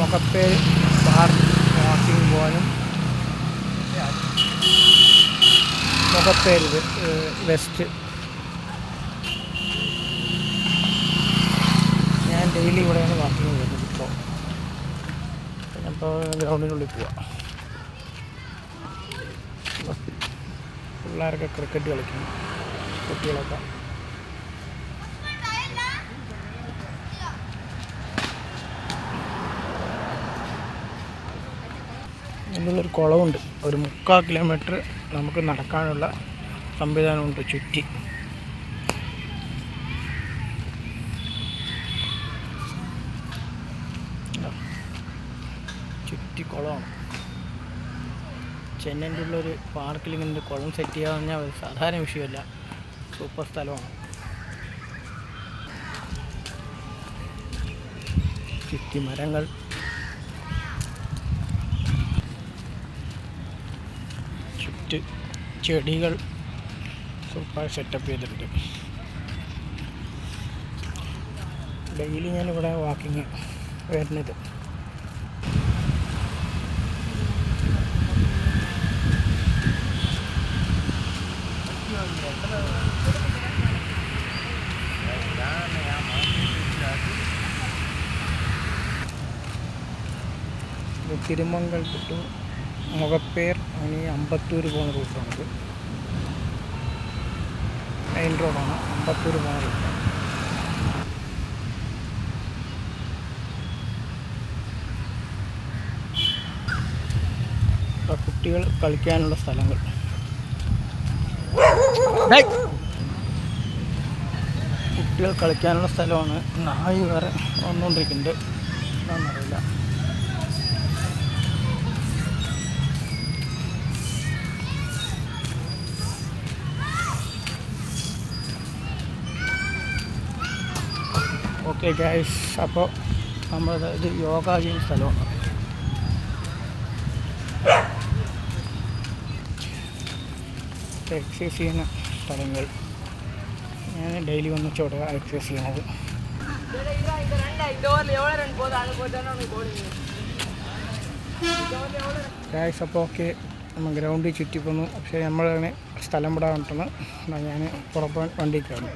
മുഖപ്പേര് park walking പോകാനും മുഖപ്പേര് west. ഞാൻ daily ഇവിടെയാണ് വാക്കിംഗ് ചെയ്യുന്നത്. ഇപ്പോൾ ഗ്രൗണ്ടിനുള്ളിൽ പോവാം. പിള്ളേരൊക്കെ ക്രിക്കറ്റ് കളിക്കുന്നു, കുട്ടികളൊക്കെ. ഇതിനുള്ളൊരു കുളമുണ്ട്. ഒരു 3/4 കിലോമീറ്റർ നമുക്ക് നടക്കാനുള്ള സംവിധാനമുണ്ട് ചുറ്റി. ചുറ്റി കുളമാണ്. ചെന്നൈൻ്റെ ഉള്ളൊരു പാർക്കിൽ ഇങ്ങനെ കുളം സെറ്റ് ചെയ്യുക പറഞ്ഞാൽ ഒരു സാധാരണ വിഷയമല്ല. സൂപ്പർ സ്ഥലമാണ്. ചുറ്റി മരങ്ങൾ, ചുറ്റ് ചെടികൾ സൂപ്പർ സെറ്റപ്പ് ചെയ്തിട്ടുണ്ട്. ഡെയിലി ഞാനിവിടെ വാക്കിങ് വരുന്നത്. തിരുമംഗൽ ടു മുഖപ്പേർ ഇനി അമ്പത്തൂർ പോകുന്ന റൂട്ടാണിത്. മെയിൻ റോഡാണ്, അമ്പത്തൂർ പോകുന്ന റൂട്ടാണ്. കുട്ടികൾ കളിക്കാനുള്ള സ്ഥലങ്ങൾ. കുട്ടികൾ കളിക്കാനുള്ള സ്ഥലമാണ്. നായി വേറെ വന്നുകൊണ്ടിരിക്കുന്നുണ്ട്, എന്താണെന്നറിയില്ല. ഓക്കെ ഗൈസ്, അപ്പോൾ ഇത് യോഗ ചെയ്യുന്ന സ്ഥലമാണ്. എക്സസൈസ് ചെയ്യുന്ന സ്ഥലങ്ങൾ. ഞാൻ ഡെയിലി വന്നിച്ചോടെ എക്സസൈസ് ചെയ്യണത്. ഗൈസ്, അപ്പോൾ ഓക്കെ, നമ്മൾ ഗ്രൗണ്ടിൽ ചുറ്റി പോന്നു. പക്ഷേ നമ്മളങ്ങനെ സ്ഥലം വിടാൻ കിട്ടുന്നു. ഞാൻ പുറത്ത് വണ്ടിക്കാണ്.